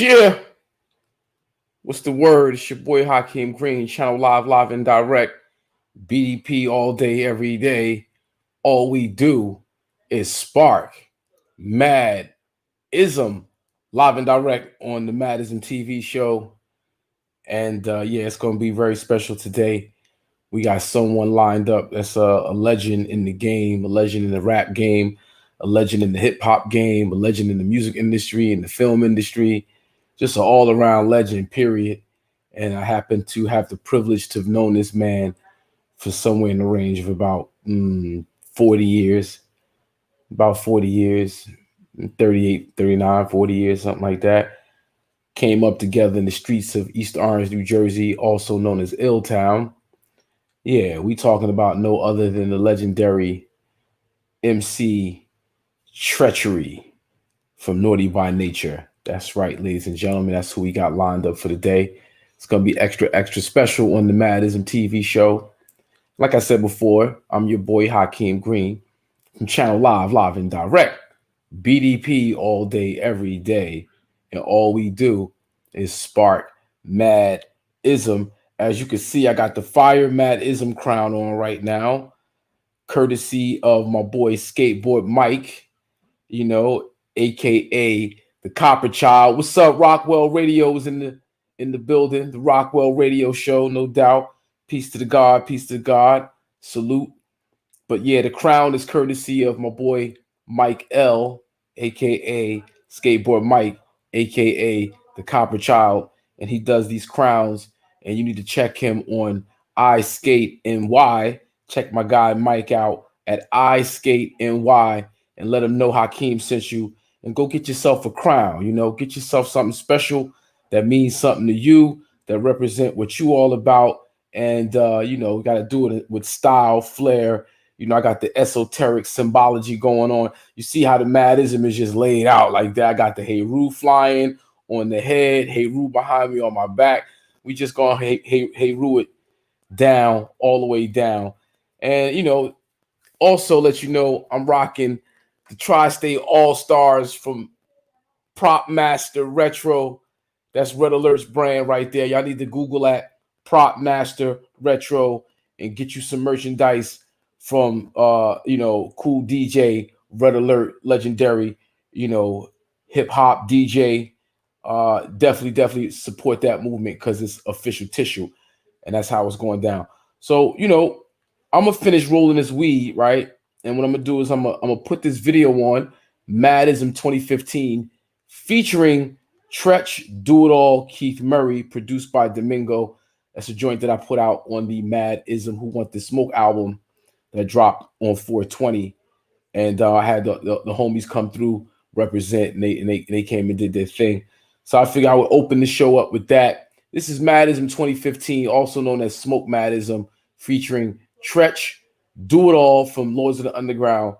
Yeah, what's the word? It's your boy Hakeem Green, channel live and direct. BDP all day, every day. All we do is spark, mad, ism, live and direct on the Madism TV show. And yeah, it's going to be very special today. We got someone lined up that's a legend in the game, a legend in the rap game, a legend in the hip hop game, a legend in the music industry, in the film industry, just an all around legend, period. And I happen to have the privilege to have known this man for somewhere in the range of about 40 years, about 40 years, 38, 39, 40 years, something like that. Came up together in the streets of East Orange, New Jersey, also known as Ill Town. Yeah, we talking about no other than the legendary MC Treachery from Naughty by Nature. That's right, ladies and gentlemen. That's who we got lined up for the day. It's going to be extra special on the Madism TV show. Like I said before, I'm your boy Hakeem Green from Channel Live and Direct. BDP all day, every day. And all we do is spark mad ism. As you can see, I got the Fire Mad Ism crown on right now, courtesy of my boy Skateboard Mike, aka the Copper Child. What's up, Rockwell Radio is in the building, the Rockwell Radio Show, no doubt. Peace to the God, salute. But yeah, the crown is courtesy of my boy Mike L, aka Skateboard Mike, aka the Copper Child, and he does these crowns. And you need to check him on iSkateNY. Check my guy Mike out at iSkateNY and let him know Hakeem sent you. And go get yourself a crown. Get yourself something special that means something to you, that represent what you all about. And got to do it with style, flair. I got the esoteric symbology going on. You see how the Madism is just laid out like that. I got the Heru flying on the head, Heru behind me on my back. We just gonna Heru it down, all the way down. And, also let you know I'm rocking the Tri-State All-Stars from Prop Master Retro. That's Red Alert's brand right there. Y'all need to Google that, Prop Master Retro, and get you some merchandise from cool DJ Red Alert, legendary, hip hop DJ. Definitely support that movement because it's official tissue, and that's how it's going down. So I'm gonna finish rolling this weed, right? And what I'm gonna do is I'm gonna put this video on Madism 2015 featuring Treach, Do It All, Keith Murray, produced by Domingo. That's a joint that I put out on the Madism Who Want This Smoke album that dropped on 420, and I had the homies come through, represent, and they came and did their thing. So I figured I would open the show up with that. This is Madism 2015, also known as Smoke Madism, featuring Treach, Do It All from Lords of the Underground,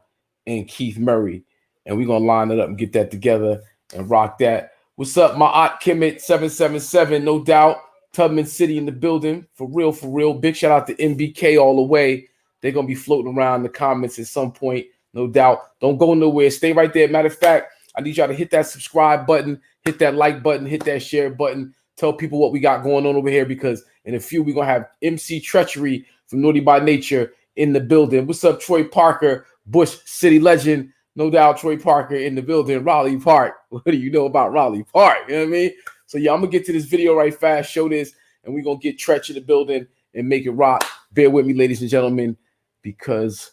and Keith Murray. And we're gonna line it up and get that together and rock that. What's up, my Aunt Kimmit 777, no doubt. Tubman City in the building, for real. Big shout out to MBK all the way. They're gonna be floating around in the comments at some point, no doubt. Don't go nowhere. Stay right there. Matter of fact, I need y'all to hit that subscribe button, hit that like button, hit that share button. Tell people what we got going on over here, because in a few we're gonna have MC Treachery from Naughty by Nature in the building. What's up, Troy Parker, Bush City legend, no doubt. Troy Parker in the building. Raleigh Park. What do you know about Raleigh Park? You know what I mean? So yeah, I'm gonna get to this video right fast, show this, and we're gonna get Treach in the building and make it rock. Bear with me, ladies and gentlemen, because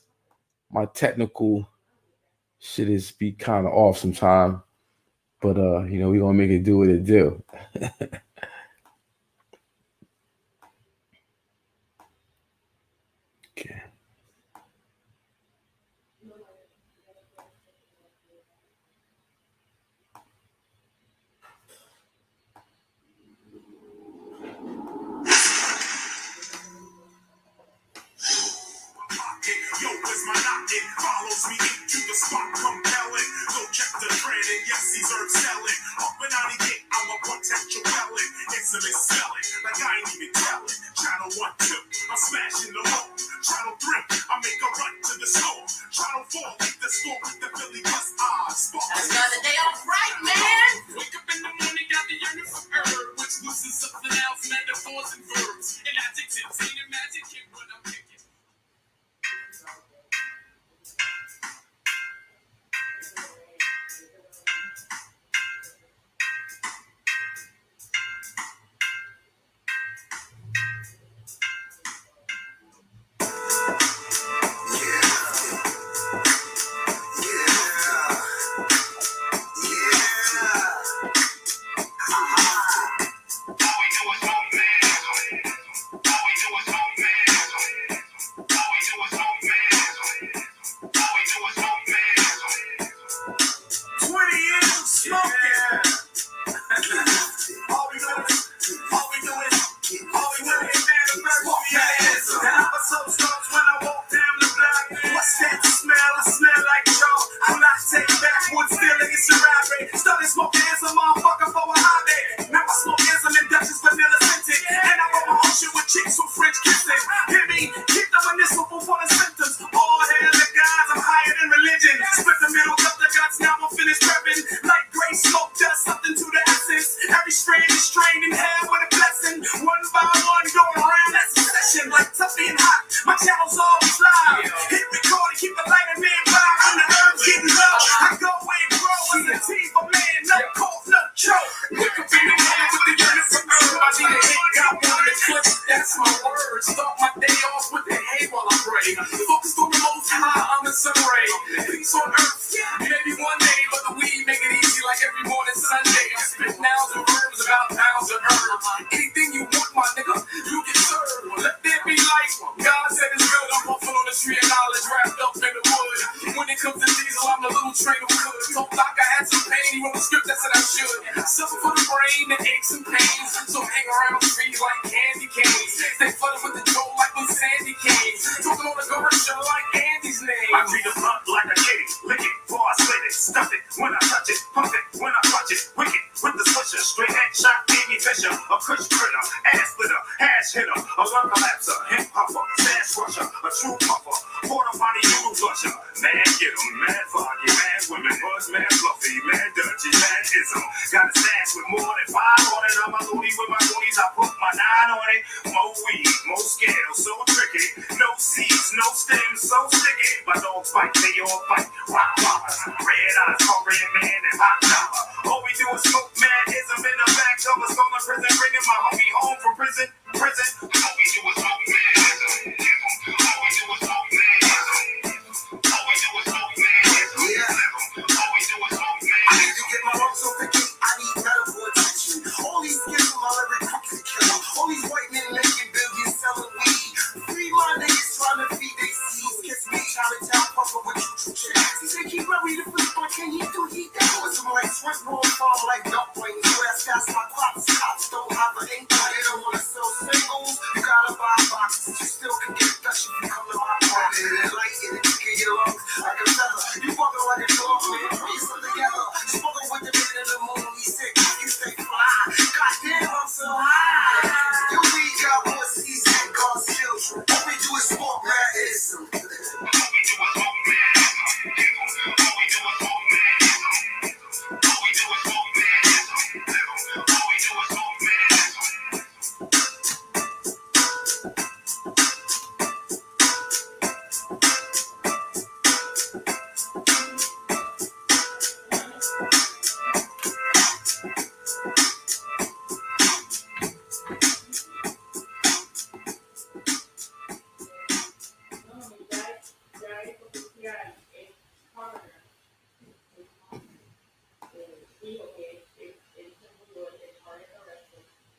my technical shit is be kind of off sometime. But we're gonna make it do what it do. Okay. Yo, where's my knocking? Follows me into the spot compelling. Go check the trend, and yes, these herbs selling. Up and out of it, I'm a potential felon.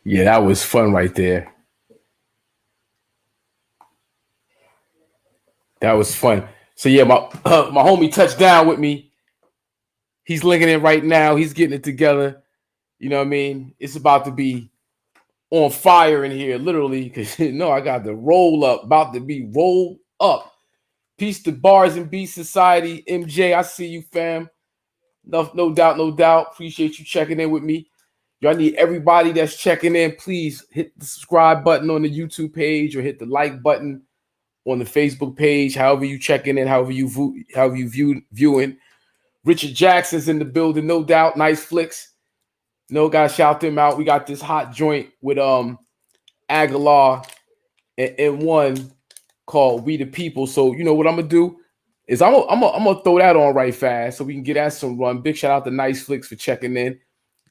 Yeah, that was fun right there. That was fun. So yeah, my my homie touched down with me. He's linking it right now. He's getting it together. You know what I mean? It's about to be on fire in here, literally, because you know I got the roll up, about to be rolled up. Peace to Bars and Beat Society. MJ, I see you, fam. No doubt, no doubt. Appreciate you checking in with me. Y'all need everybody that's checking in. Please hit the subscribe button on the YouTube page or hit the like button on the Facebook page. However you checking in, however you viewing. Richard Jackson's in the building, no doubt. Nice flicks. No, gotta shout them out. We got this hot joint with Aguilar and one called We the People. So you know what I'm gonna do is I'm gonna throw that on right fast so we can get that some run. Big shout out to Nice Flicks for checking in.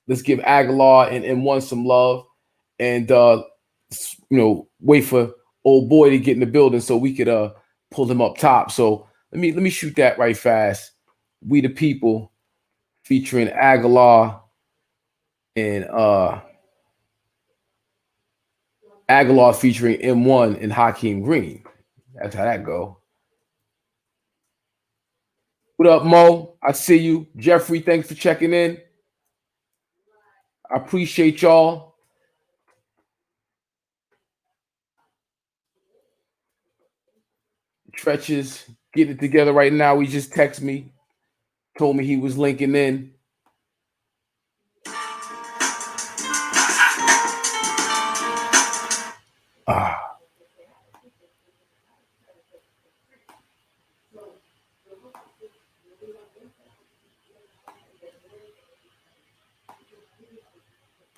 Let's give Aguilar and one some love, and wait for old boy to get in the building so we could pull him up top. So let me shoot that right fast. We the People featuring Aguilar and Aguilar featuring M1 and Hakeem Green. That's how that go. What up, Mo? I see you. Jeffrey, thanks for checking in. I appreciate y'all. Treacher's getting it together right now. He just texted me, told me he was linking in.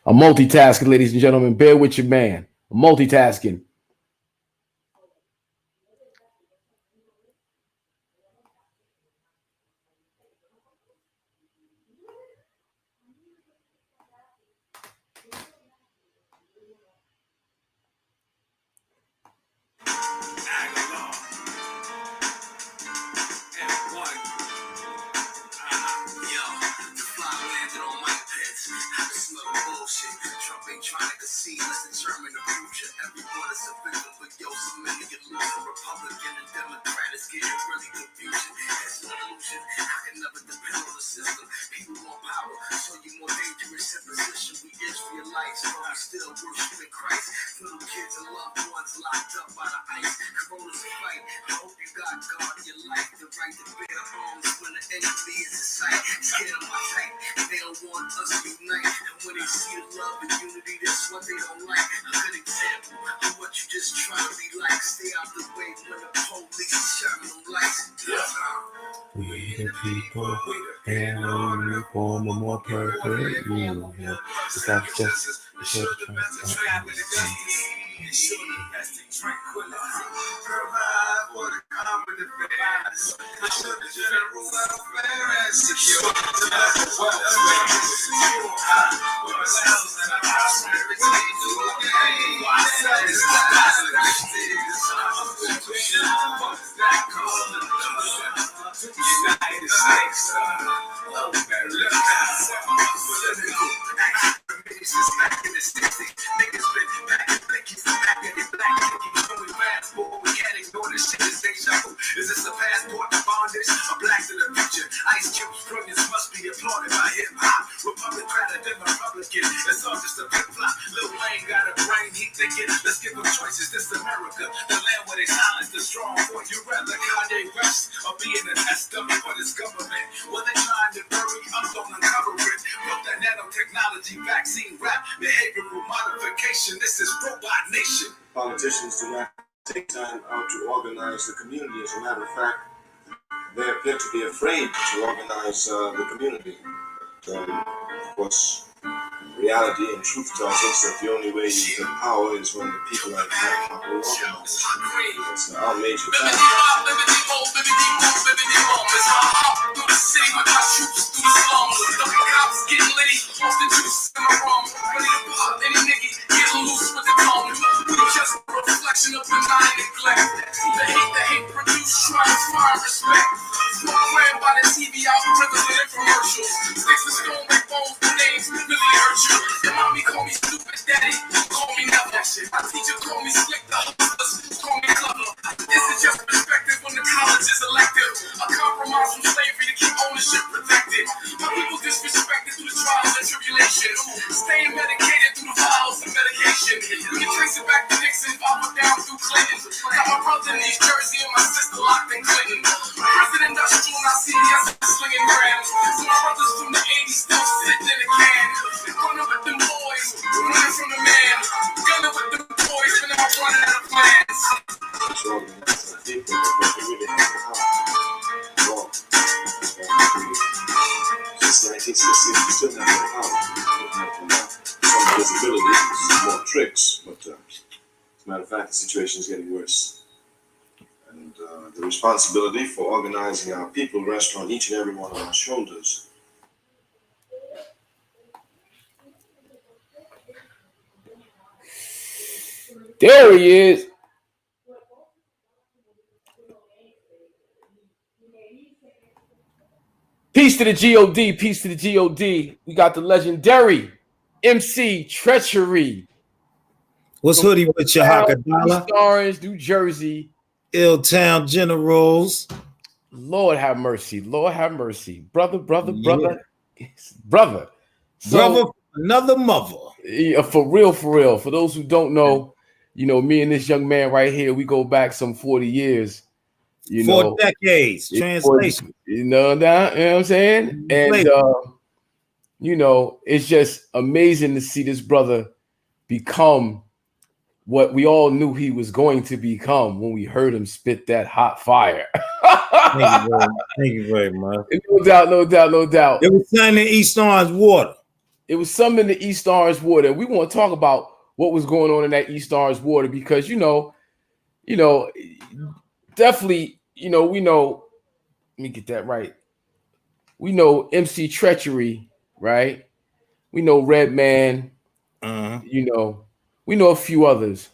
I'm multitasking, ladies and gentlemen. Bear with your man. I'm multitasking. People and uniform or more perfect. That's just Politicians do not take time out to organize the community. As a matter of fact, they appear to be afraid to organize the community. Of course, reality and truth tells us that the only way you get power is when the people are properly organized. That's our major challenge. Reflection of benign neglect. The hate produce, try to find respect. Programmed by the TV algorithms and infomercials. Sticks and stone make bones, the names really hurt you. Your mommy call me stupid, daddy call me never. My teacher call me slick, the hustlers call me clever. This is just perspective when the college is elective. A compromise from slavery to keep ownership protected. My people disrespected through the trials and tribulations. Staying medicated through the vials and medication. You can trace it back to Nixon, followed down through Clinton. Got my brother in East Jersey and my sister locked in Clinton. Prison industrial and I CDS slinging grams. So my brothers from the 80s still sitting in a can. Running with them boys, running from the man. Gunning with them boys, when I'm running out of plans. Since 1960, we still have no power. Some visibility, some more tricks, but as a matter of fact, the situation is getting worse. And the responsibility for organizing our people rests on each and every one of our shoulders. There he is. Peace to the G.O.D. Peace to the G.O.D. We got the legendary MC TREACHERY. What's hoodie with your Hakadala? East Orange, New Jersey. Ill-Town Generals. Lord have mercy. Lord have mercy. Brother. So, brother, another mother. Yeah, for real. For those who don't know, me and this young man right here, we go back some 40 years. 4 decades. Translation. You know what I'm saying? And it's just amazing to see this brother become what we all knew he was going to become when we heard him spit that hot fire. Thank you very much. No doubt. It was something in East Orange water. It was something in the East Orange water. We want to talk about what was going on in that East Orange water because, definitely, we know, let me get that right. We know MC TREACHERY, right? We know Redman, we know a few others.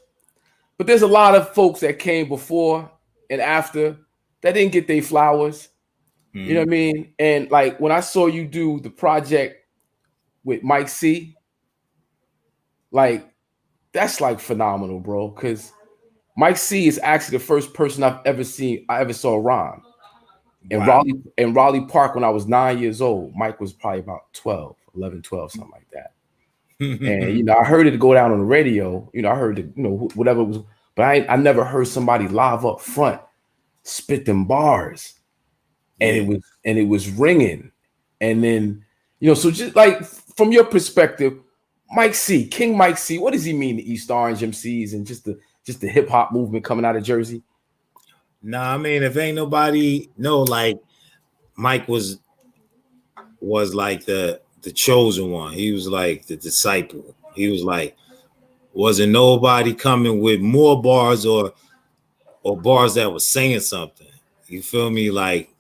But there's a lot of folks that came before and after that didn't get their flowers. You know what I mean? And like when I saw you do the project with Mike C, like that's like phenomenal, bro. Because Mike C is actually the first person I ever saw rhyme. In Raleigh Park when I was 9 years old. Mike was probably about 11, 12, something like that. And I heard it go down on the radio. I heard it, whatever it was, but I never heard somebody live up front spit them bars. And it was ringing. And then, so just like from your perspective, King Mike C, what does he mean to East Orange MCs and just the hip hop movement coming out of Jersey? Nah, I mean, if ain't nobody know, like Mike was like the chosen one. He was like the disciple. He was like, wasn't nobody coming with more bars or bars that was saying something. You feel me? Like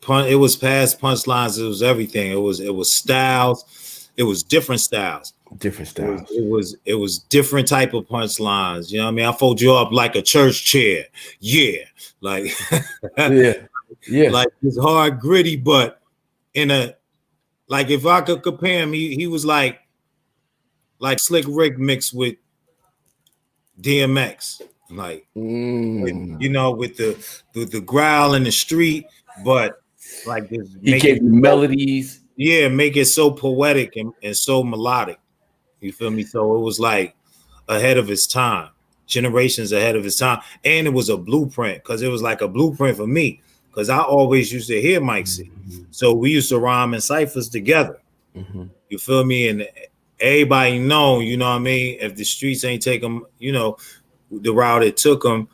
it was past punchlines. It was everything. It was styles. It was different styles. It was different type of punchlines. You know what I mean? I fold you up like a church chair. Yeah. Like, yeah. Like it's hard, gritty, but in a, like if I could compare him, he was like Slick Rick mixed with DMX. Like, with the growl in the street, but like this, he gave melodies. Yeah, make it so poetic and so melodic. You feel me? So it was like ahead of his time, generations ahead of his time. And it was a blueprint because it was like a blueprint for me because I always used to hear Mike C. So we used to rhyme in ciphers together. You feel me? And everybody know, you know what I mean? If the streets ain't take him, the route it took him,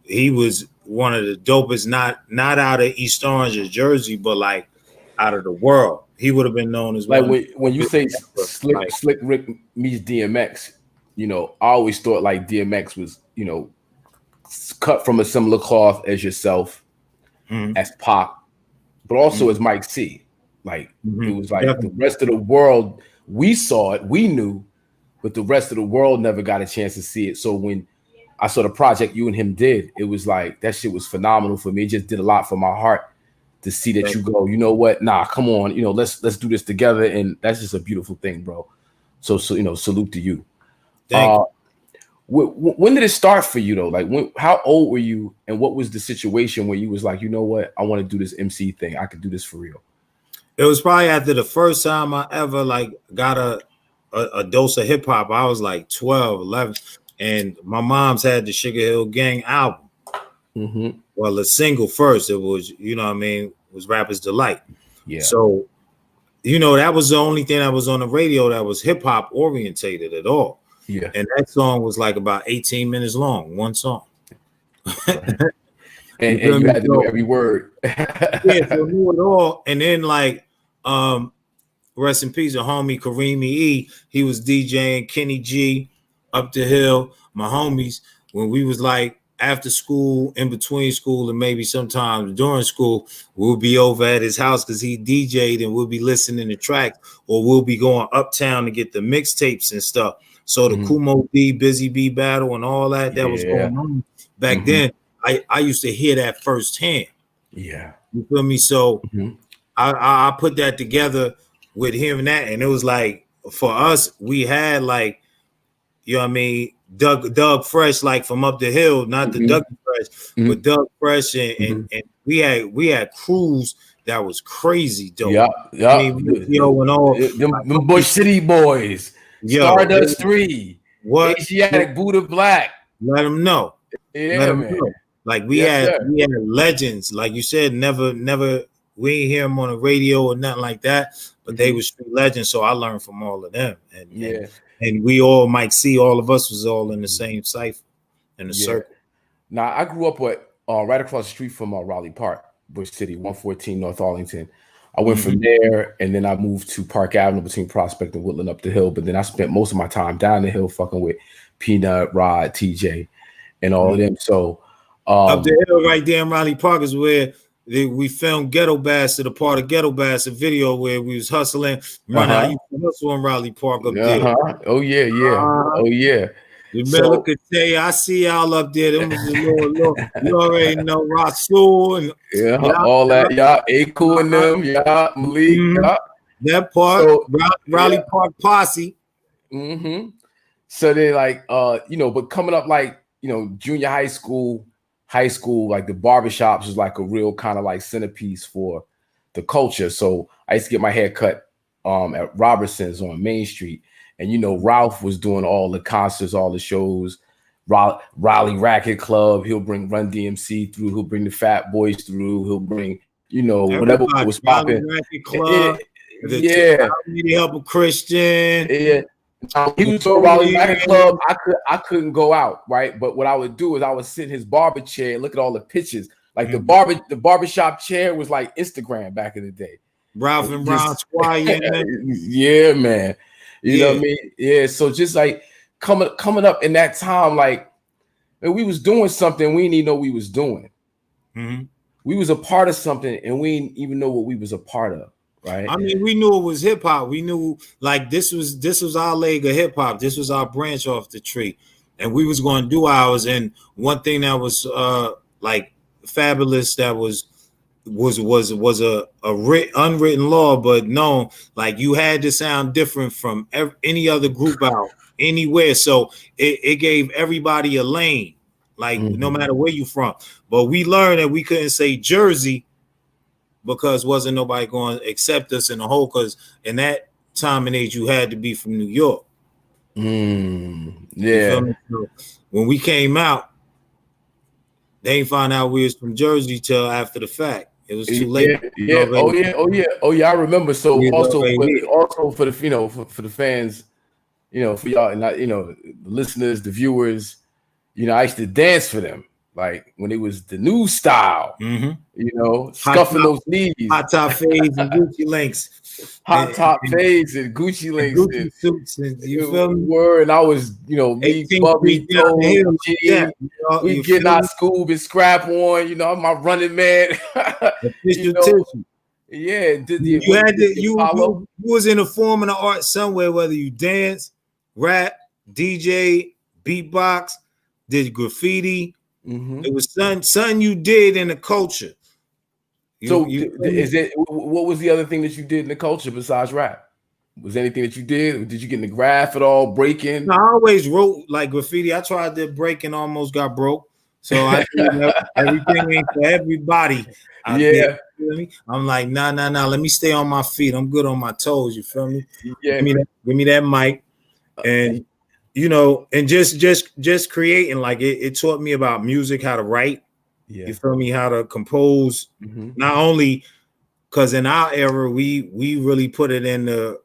he was one of the dopest, not out of East Orange or Jersey, but like out of the world. He would have been known as like when you say Slick Rick meets DMX, I always thought like DMX was, cut from a similar cloth as yourself, as Pac, but also as Mike C. Like it was like the rest of the world, we saw it, we knew, but the rest of the world never got a chance to see it. So when I saw the project you and him did, it was like that shit was phenomenal for me. It just did a lot for my heart to see that you go, you know what? Nah, come on, let's do this together, and that's just a beautiful thing, bro. So salute to you. Thank you. When did it start for you though? Like how old were you, and what was the situation where you was like, you know what? I want to do this MC thing. I could do this for real. It was probably after the first time I ever like got a dose of hip hop. I was like 12, 11, and my mom's had the Sugar Hill Gang album. Well, the single first, it was, was Rapper's Delight. Yeah. So, that was the only thing that was on the radio that was hip hop orientated at all. Yeah. And that song was like about 18 minutes long, one song. Right. and you had to know every word. Yeah, so knew it all. And then like, rest in peace, a homie Kareem E. He was DJing Kenny G, Up the Hill, my homies. when we was like after school, in between school, and maybe sometimes during school, we'll be over at his house because he DJ'd, and we'll be listening to tracks, or we'll be going uptown to get the mixtapes and stuff. So the Kumo B, Busy B battle and all that was going on back then. I used to hear that firsthand. Yeah. You feel me? So I put that together with hearing that, and it was like, for us, we had like, you know what I mean, Doug Fresh, like from up the hill, not the Dougie Fresh, but Doug Fresh, and we had crews that was crazy dope. Yeah. I mean, and all them Bush City boys, Stardust 3, what Asiatic Buddha Black. Let them know. Yeah, Let them man. know. Like we had legends, like you said, never. We ain't hear them on the radio or nothing like that, but they were street legends. So I learned from all of them, and we all, Mike C, all of us was all in the same cipher, in the circle. Now I grew up with right across the street from Raleigh Park, Bush City, 114 North Arlington. I went from there, and then I moved to Park Avenue between Prospect and Woodland up the hill. But then I spent most of my time down the hill fucking with Peanut, Rod, TJ, and all of them. So up the hill right there in Raleigh Park is where we filmed Ghetto Bastard, a part of Ghetto Bastard video where we was hustling. Remember how you hustle in Raleigh Park up there? Oh yeah. Oh yeah. Remember, so, I see y'all up there. Them was the Lord. You already know Rasul and all that. Aku and them. Malik. That part. So, Raleigh Park posse. So they like, but coming up like, junior high school, like the barbershops was like a real kind of like centerpiece for the culture. So I used to get my hair cut at Robertson's on Main Street. And, Ralph was doing all the concerts, all the shows, Raleigh Racket Club. He'll bring Run DMC through. He'll bring the Fat Boys through. He'll bring, whatever was popping. Racket Club. Need help a Christian. Yeah. He was to Raleigh Racket Club. I couldn't go out, right? But what I would do is I would sit in his barber chair and look at all the pictures. Like the barbershop chair was like Instagram back in the day. Ralph and Ron Squire. Yeah, man. You know what I mean? Yeah. So just like coming up in that time, like we was doing something we didn't even know we was doing. We was a part of something and we didn't even know what we was a part of. Right. I mean, we knew it was hip hop. We knew like this was our leg of hip hop. This was our branch off the tree, and we was going to do ours. And one thing that was like fabulous that was a unwritten law, but known, like you had to sound different from any other group out anywhere. So it gave everybody a lane, like no matter where you from. But we learned that we couldn't say Jersey, because wasn't nobody going to accept us in the whole, because in that time and age you had to be from New York. So when we came out, they ain't find out we was from Jersey till after the fact. It was too late. Oh yeah, I remember. So also for the for the fans, for y'all and the listeners, the viewers, I used to dance for them. Like when it was the new style, scuffing those knees, hot top fades and Gucci links, hot top fades and Gucci links, Gucci suits, and you feel me? And I was, me, Bubby, we getting our Scoob and Scrap on, I'm my running man. You was in a form of the art somewhere, whether you dance, rap, DJ, beatbox, did graffiti. It was something you did in the culture. What was the other thing that you did in the culture besides rap? Was there anything that you did? Did you get in the graph at all? Breaking? No, I always wrote like graffiti. I tried to break and almost got broke. So I everything ain't for everybody. I'm like, nah. Let me stay on my feet. I'm good on my toes. You feel me? Yeah. Give me that mic. And and just creating, like it taught me about music, how to write. Yeah. You feel me? How to compose. Not only because in our era we really put it in the,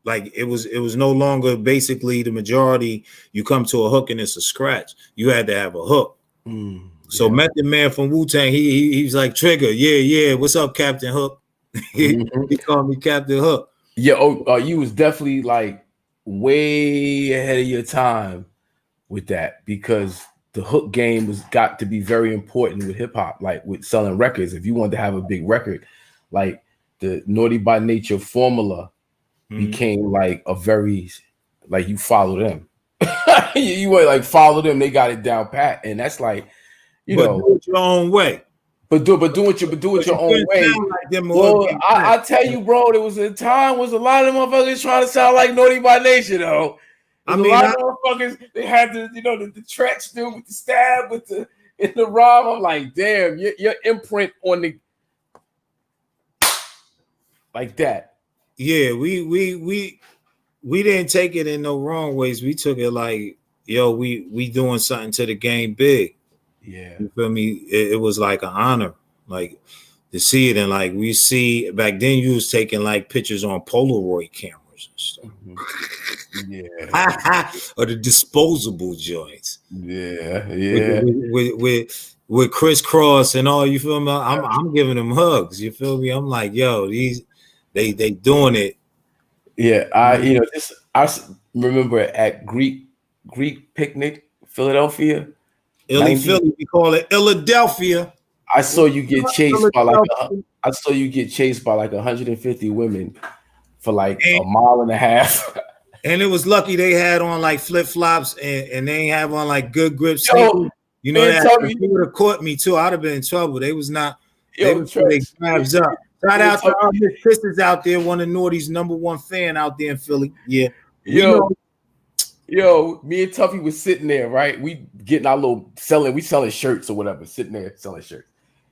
like it was no longer basically the majority. You come to a hook and it's a scratch. You had to have a hook. So Method Man from Wu-Tang, he's like, Trigger, yeah. What's up, Captain Hook? He called me Captain Hook. Yeah. You was definitely like way ahead of your time with that, because the hook game was got to be very important with hip hop, like with selling records. If you wanted to have a big record, like the Naughty by Nature formula became like a very, like you follow them. you were like follow them, they got it down pat. And that's like, you know, do it your own way. But do it your own way. Like well, I tell you, bro, there was a time was a lot of motherfuckers trying to sound like Naughty by Nature, though. I mean, a lot of motherfuckers, they had the, you know, the tracks dude with the stab with the in the rhyme. I'm like, damn, your imprint on the like that. Yeah, we didn't take it in no wrong ways. We took it like, yo, we doing something to the game big. Yeah, you feel me? It was like an honor, like to see it, and like we see back then, you was taking like pictures on Polaroid cameras and stuff. Yeah, or the disposable joints. Yeah, with crisscross and all. You feel me? I'm giving them hugs. You feel me? I'm like, yo, these they doing it. Yeah, I remember at Greek Picnic, Philadelphia. Philly, we call it Philadelphia. I saw you get chased by like 150 women for like a mile and a half. And it was lucky they had on like flip flops and they ain't have on like good grip sneakers. You know that you would have caught me too. I'd have been in trouble. They was not. They was putting knives up. Shout out to our Miss Sisters out there, one of Naughty's #1 fan out there in Philly. Yeah. Yo, me and Tuffy was sitting there, right? We getting our little selling shirts or whatever, sitting there selling shirts,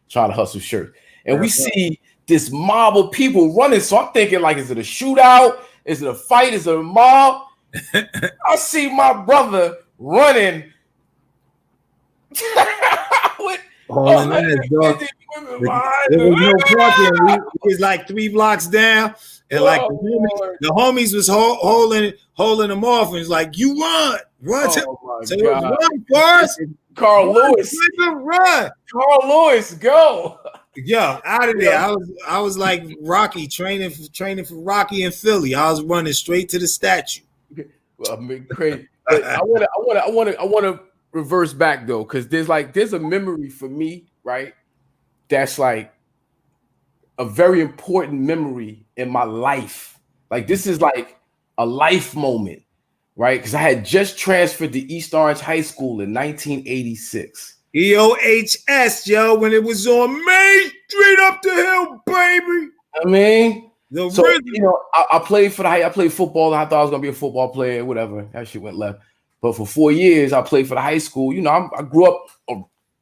trying to hustle shirts. And we see this mob of people running. So I'm thinking, like, is it a shootout? Is it a fight? Is it a mob? I see my brother running. There was no parking. It was like 3 blocks down, and like the homies was holding them off, and it's like, you run. So run first. Carl Lewis, run. Carl Lewis, go. Yeah, out of there. I was like Rocky training for Rocky in Philly. I was running straight to the statue. Well, I mean, crazy. But I want to reverse back though, because there's a memory for me, right? That's like a very important memory in my life. Like this is like a life moment, right? Because I had just transferred to East Orange High School in 1986. EOHS, yo, when it was on Main Street up the hill, baby. I mean, so you know, I played football. I thought I was gonna be a football player, whatever. That shit went left. But for 4 years, I played for the high school. You know, I grew up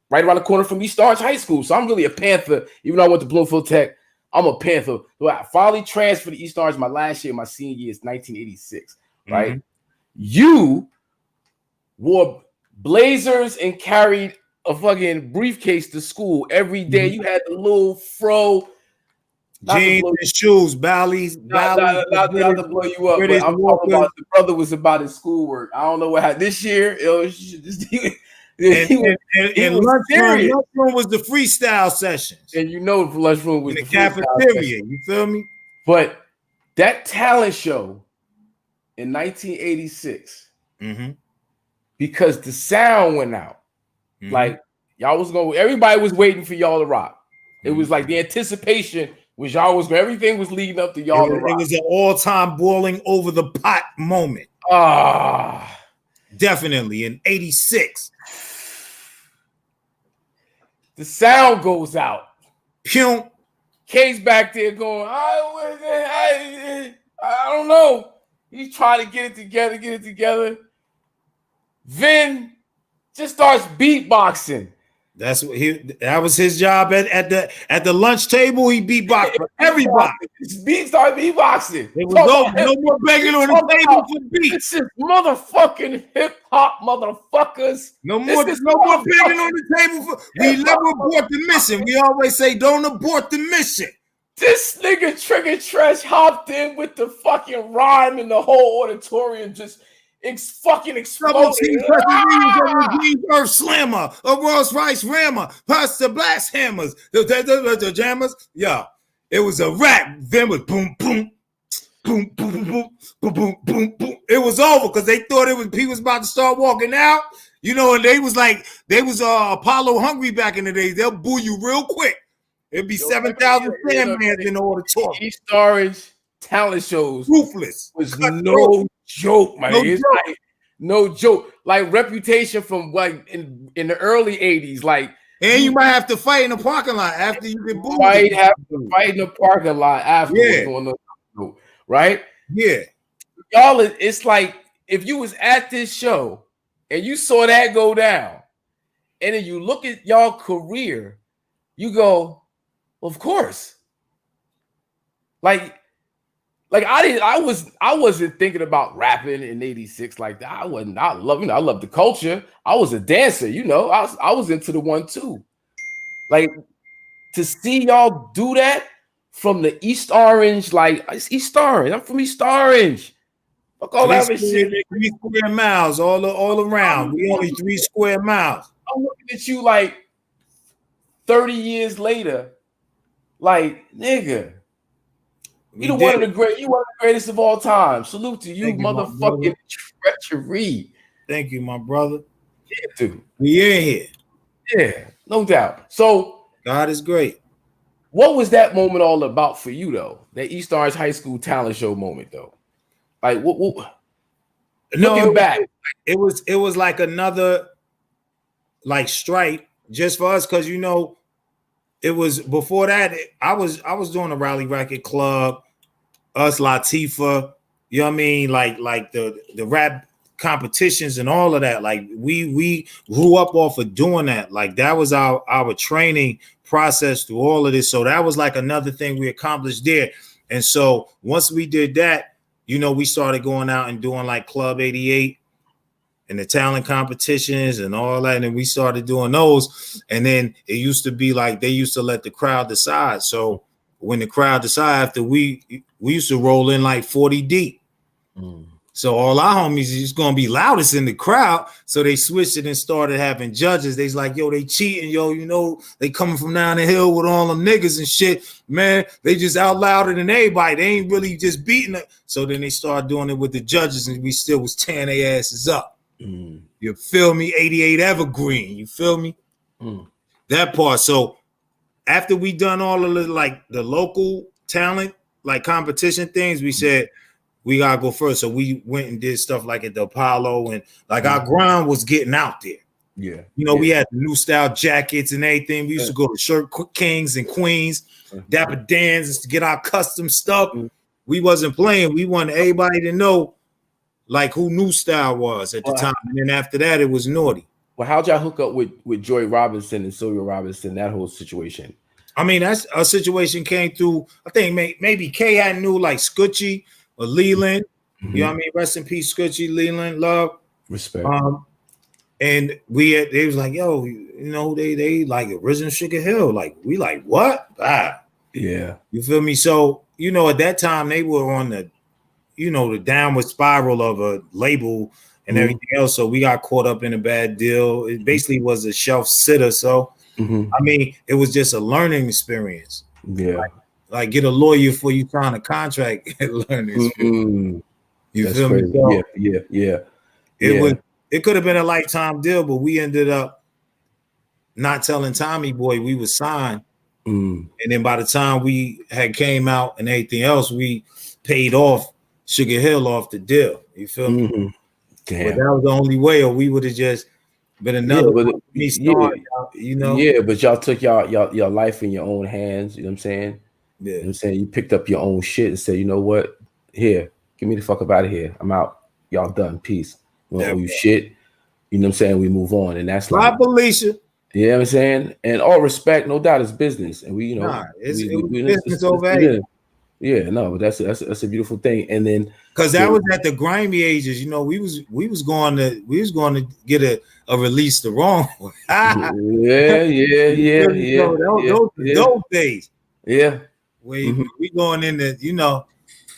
right around the corner from East Orange High School, so I'm really a Panther. Even though I went to Bloomfield Tech, I'm a Panther. So I finally transferred to East Orange my last year. My senior year is 1986. Right? Mm-hmm. You wore blazers and carried a fucking briefcase to school every day. You had the little fro, jeans and shoes, Bally's. Not to blow you up, but I'm talking about the brother was about his schoolwork. I don't know what happened this year. It was and lunchroom was the freestyle sessions, and you know the lunchroom was in the cafeteria. You feel me? But that talent show in 1986, because the sound went out. Like y'all was going, everybody was waiting for y'all to rock. It was like the anticipation was y'all was everything was leading up to y'all to rock. It was an all-time boiling over the pot moment. Definitely in 86. The sound goes out. Pew. K's back there going, I don't know. He's trying to get it together. Vin just starts beatboxing. That was his job at the lunch table. He beatboxed for everybody. Started beatboxing. It was over. No more begging on the table for beats. This is motherfucking hip hop, motherfuckers. No more begging on the table for. We never abort the mission. We always say, don't abort the mission. This nigga Trigger Tresh hopped in with the fucking rhyme, and the whole auditorium just fucking exploded. Earth Slammer, a Rolls Royce Rammer, Pastor Blast Hammers, the jammers. Yeah, it was a rap. Then was boom, boom, boom, boom, boom, boom, boom, boom, boom. It was over because they thought he was about to start walking out, You know, and they was Apollo hungry back in the days. They'll boo you real quick. It'd be 7,000 Sandmans in the auditorium. East Orange talent shows Ruthless. was no joke, man. No It's joke. like no joke. Like Reputation from like in the early 80s, like And you might have to fight in the parking lot after you get booed. might have to fight in the parking lot afterwards on the show, right? Yeah. Y'all, it's like if you was at this show and you saw that go down, and then you look at y'all career, you go, of course. Like I wasn't thinking about rapping in '86 like that. I love the culture. I was a dancer, you know. I was into the 1-2. Like to see y'all do that from the East Orange, like it's East Orange. I'm from East Orange. Fuck all that shit. 3 square miles all around. We only 3 square miles. I'm looking at you like 30 years later, like nigga. You one of the greatest of all time. Salute to you, motherfucking Treachery. Thank you, my brother. Yeah, dude. We in here. Yeah, no doubt. So God is great. What was that moment all about for you, though? That East Orange High School talent show moment, though. Like, what looking back, it was like another like strike just for us, because you know. It was before that. I was doing a Rally Racket Club, us Latifah, you know what I mean, like the rap competitions and all of that. Like we grew up off of doing that. Like that was our training process through all of this. So that was like another thing we accomplished there. And so once we did that, you know, we started going out and doing like Club 88. And the talent competitions and all that, and we started doing those. And then it used to be like they used to let the crowd decide. So when the crowd decided, after we used to roll in like 40 deep. So all our homies is gonna be loudest in the crowd. So they switched it and started having judges. They's like, yo, they cheating, yo, you know, they coming from down the hill with all them niggas and shit. Man, they just out louder than everybody. They ain't really just beating it. So then they started doing it with the judges, and we still was tearing their asses up. You feel me? 88 Evergreen. You feel me? That part. So after we done all of the local talent, like competition things, we said we gotta go first. So we went and did stuff like at the Apollo, and like our grind was getting out there. Yeah. You know, we had the new style jackets and everything. We used to go to Shirt Kings and Queens, Dapper Dan's to get our custom stuff. We wasn't playing. We wanted everybody to know like who New Style was at the time. And then after that, it was Naughty. Well, how'd y'all hook up with Joy Robinson and Sylvia Robinson, that whole situation? I mean, that's a situation came through, I think maybe Kay had knew like Scoochie or Leland. You know what I mean? Rest in peace, Scoochie, Leland, love. Respect. And they was like, yo, you know, they like original Sugar Hill. Like, we like, what? Yeah. You feel me? So, you know, at that time, they were on the, you know, the downward spiral of a label and everything else. So we got caught up in a bad deal. It basically was a shelf sitter. So, I mean, it was just a learning experience. Yeah. Like get a lawyer for you sign a contract and learning experience. You That's feel crazy. me? So Yeah. It could have been a lifetime deal, but we ended up not telling Tommy Boy we was signed. And then by the time we had came out and everything else, we paid off Sugar Hill off the deal. You feel me? Damn. But that was the only way, or we would have just been another you know. Yeah, but y'all took your life in your own hands, you know what I'm saying? Yeah. You know what I'm saying? You picked up your own shit and said, you know what? Here, get me the fuck up out of here. I'm out. Y'all done. Peace. We don't owe you shit. You know what I'm saying? We move on. And that's like Felicia. You know what I'm saying? And all respect, no doubt, it's business. And we, you know, it's business over here. Yeah, no, but that's a beautiful thing. And then because that was at the grimy ages, you know, we was going to get a release the wrong way. Those days. Yeah. We going in to, you know,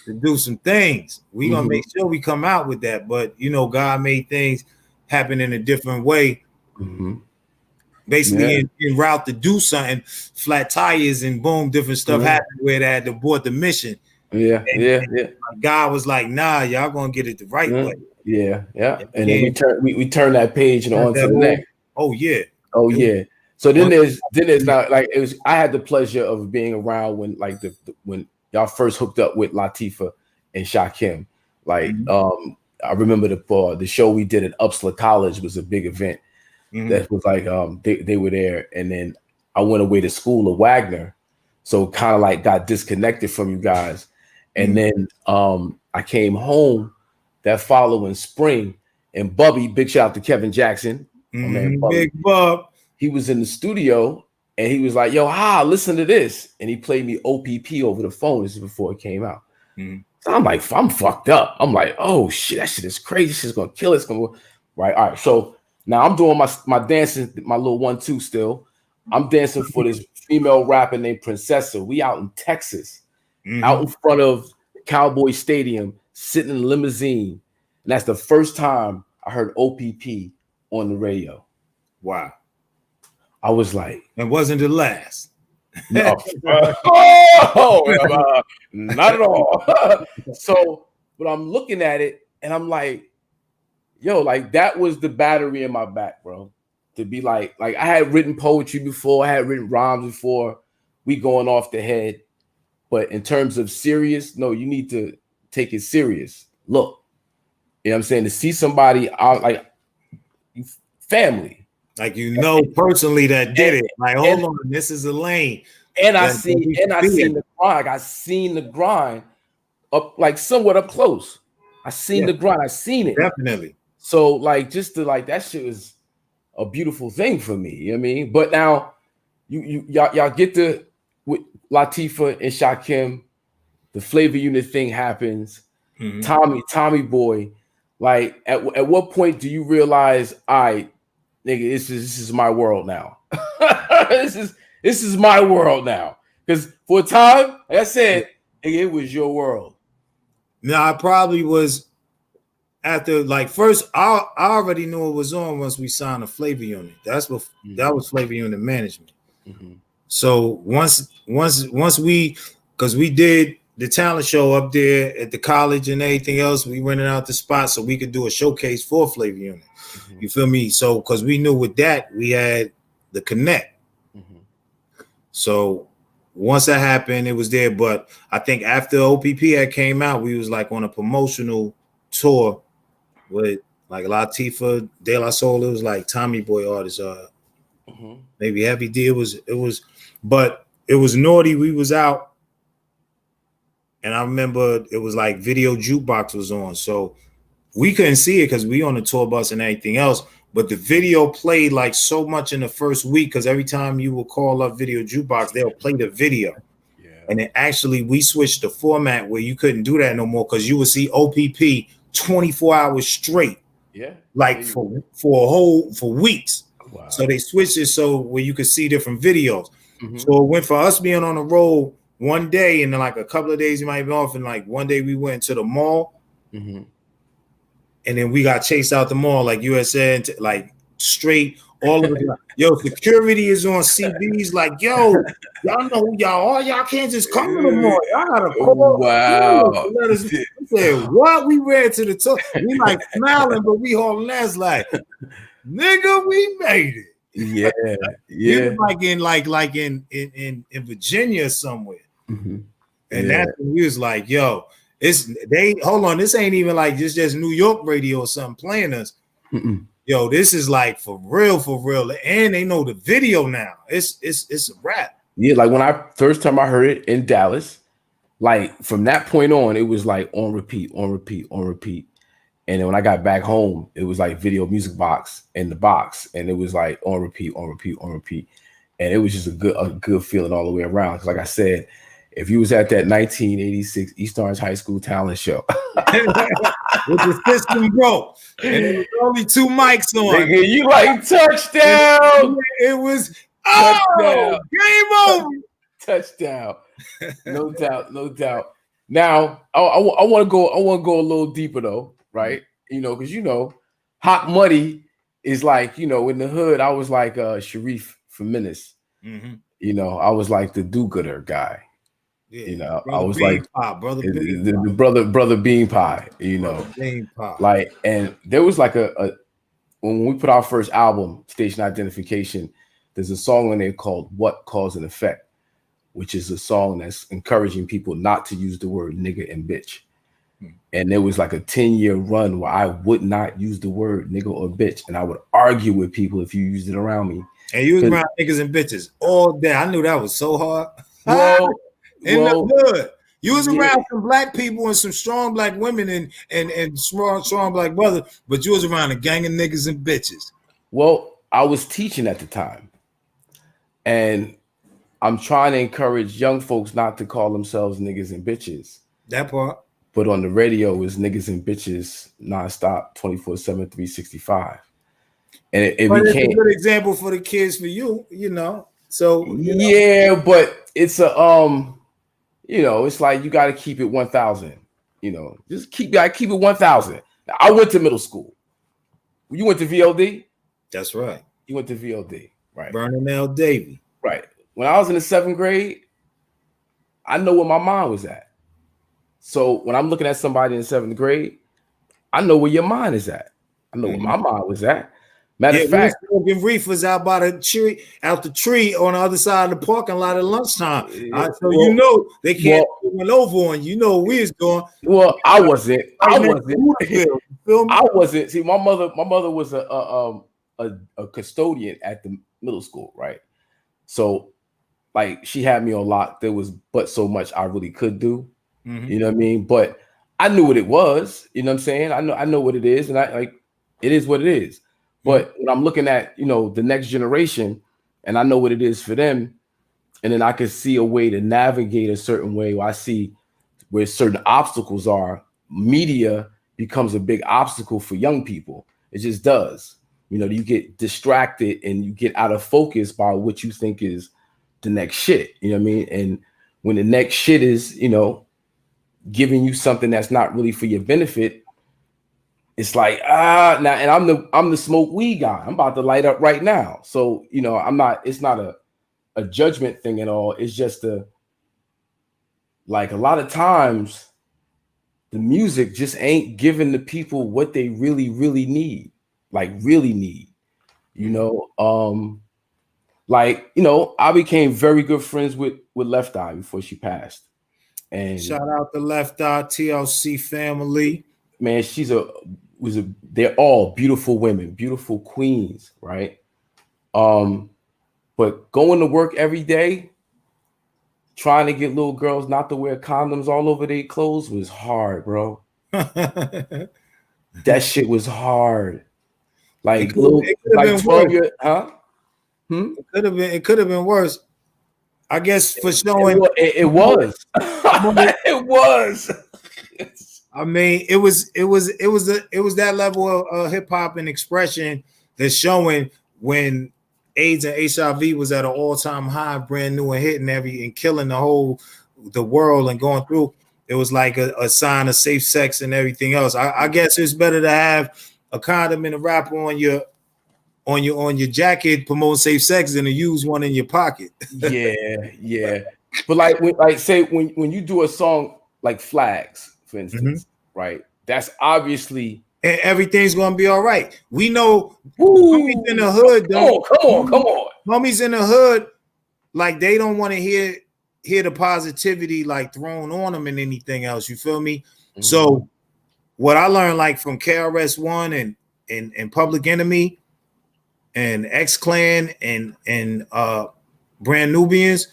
to do some things. We gonna make sure we come out with that. But you know, God made things happen in a different way. Basically en route to do something, flat tires and boom, different stuff happened where they had to abort the mission. Yeah, And yeah. God was like, nah, y'all gonna get it the right way. Yeah. And then And we turn that page and on to the next. Oh yeah. Oh It was yeah. So then one- there's not like it was. I had the pleasure of being around when like when y'all first hooked up with Latifah and Shakim. Like I remember the show we did at Upsala College was a big event. That was like they were there, and then I went away to school at Wagner, so kind of like got disconnected from you guys, and then I came home that following spring, and Bubby, big shout out to Kevin Jackson, my man Bubby, Big Bub. he was in the studio and he was like, "Yo, listen to this," and he played me OPP over the phone. This is before it came out. So I'm like, I'm fucked up. I'm like, oh shit, that shit is crazy. Shit's gonna kill us. Right. All right. So now I'm doing my dancing, my little 1-2 still. I'm dancing for this female rapper named Princessa. We out in Texas, out in front of Cowboy Stadium, sitting in a limousine. And that's the first time I heard OPP on the radio. Wow. I was like, it wasn't the last. No, not at all. So, but I'm looking at it and I'm like, yo, like that was the battery in my back, bro. To be like I had written poetry before, I had written rhymes before, we going off the head. But in terms of serious, no, you need to take it serious. Look, you know what I'm saying? To see somebody out like family. Like personally that did it. Like, hold on, this is a lane. And I seen the grind. I seen the grind up like somewhat up close. I seen the grind. I seen it. Definitely. So like just to like that shit was a beautiful thing for me. You know what I mean? But now y'all get to with Latifah and Shakim, the Flavor Unit thing happens. Tommy Boy. Like at what point do you realize, all right, nigga, this is my world now. this is my world now. Because for a time, like I said, it was your world. No, I probably was after like first. I already knew it was on once we signed a Flavor Unit. That's what that was Flavor Unit management. So once we, because we did the talent show up there at the college and everything else, we rented out the spot so we could do a showcase for Flavor Unit. You feel me? So because we knew with that we had the connect. So once that happened, it was there. But I think after OPP had came out, we was like on a promotional tour with like Latifah, De La Soul. It was like Tommy Boy artists, maybe Heavy D. But it was Naughty. We was out, and I remember it was like Video Jukebox was on, so we couldn't see it because we on the tour bus and everything else. But the video played like so much in the first week because every time you will call up Video Jukebox, they'll play the video. And then actually we switched the format where you couldn't do that no more because you would see OPP 24 hours straight. Like for weeks. Wow. So they switched it so where you could see different videos. So it went for us being on the road one day and then like a couple of days you might be off, and like one day we went to the mall. And then we got chased out the mall, like USA, like straight all of it. Yo, security is on CBs, like, yo, y'all know who y'all are. Y'all can't just come to the mall. Y'all gotta call. Wow. We said, what? We ran to the top. We like smiling, but we hauling ass like, nigga, we made it. Yeah. Like in Virginia somewhere. And that's when we was like, yo. Hold on, this ain't even like just New York radio or something playing us. Yo, this is like for real, and they know the video now. It's a wrap. Yeah, like when first time I heard it in Dallas, like from that point on, it was like on repeat. And then when I got back home, it was like Video Music Box in the box, and it was like on repeat, and it was just a good feeling all the way around. Because like I said, if you was at that 1986 East Orange High School talent show with the system broke and there was only 2 mics on, nigga, you like touchdown. It was game over. Touchdown. No doubt. Now I want to go a little deeper though, right? Because Hot Muddy is like, in the hood, I was like Sharif from Menace. I was like the do-gooder guy. Yeah, You know, I brother was Bean like Pie, brother the, Bean the, Pie, the brother Bean Pie. You know, brother Bean Pie. like, and there was like a when we put our first album, Station Identification. There's a song in there called "What Cause and Effect," which is a song that's encouraging people not to use the word nigga and bitch. And there was like a 10-year run where I would not use the word nigga or bitch. And I would argue with people if you used it around me. And you was around niggas and bitches all day. I knew that was so hard. Well, In the hood. You was yeah. around some black people and some strong black women and strong black brothers, but you was around a gang of niggas and bitches. Well, I was teaching at the time. And I'm trying to encourage young folks not to call themselves niggas and bitches. That part. But on the radio is niggas and bitches nonstop, 24/7, 365. And it But became it's a good example for the kids, for you, you know. So yeah, but it's a you know, it's like you got to keep it 1,000. You know, just keep it 1,000. I went to middle school. You went to VLD. That's right. You went to VLD, right? Vernon L. Davy. Right. When I was in the 7th grade, I know where my mind was at. So when I'm looking at somebody in the 7th grade, I know where your mind is at. I know where my mind was at. Matter of fact, smoking reefers out by the tree on the other side of the parking lot at lunchtime. So you know they can't run over on you. You know where we was going. Well, I wasn't. I wasn't. You feel me? I wasn't. See, my mother was a custodian at the middle school, right? So, like, she had me on lock. There was but so much I really could do. You know what I mean? But I knew what it was. You know what I'm saying? I know what it is, and I like it is what it is. But when I'm looking at, you know, the next generation, and I know what it is for them, and then I can see a way to navigate a certain way where I see where certain obstacles are. Media becomes a big obstacle for young people. It just does. You know, you get distracted and you get out of focus by what you think is the next shit. You know what I mean? And when the next shit is, you know, giving you something that's not really for your benefit, it's like now, and I'm the smoke weed guy. I'm about to light up right now. So, you know, it's not a judgment thing at all. It's just like a lot of times the music just ain't giving the people what they really, really need. Like really need. You know, like, you know, I became very good friends with Left Eye before she passed. And shout out to Left Eye TLC family. Man, they're all beautiful women, beautiful queens, right? But going to work every day, trying to get little girls not to wear condoms all over their clothes was hard, bro. That shit was hard. Like it like 12 years, huh? It could have been worse. I guess for showing it was. It was. I mean, it was that level of hip hop and expression that's showing when AIDS and HIV was at an all-time high, brand new and hitting and killing the world and going through. It was like a sign of safe sex and everything else. I guess it's better to have a condom and a wrapper on your jacket promoting safe sex than to use one in your pocket. Yeah. But like when you do a song like Flags, for instance, right? That's obviously and everything's gonna be all right. We know homies in the hood. Come on. Homies in the hood, like they don't want to hear the positivity like thrown on them and anything else. You feel me? So what I learned like from KRS-One and Public Enemy and X-Clan and Brand Nubians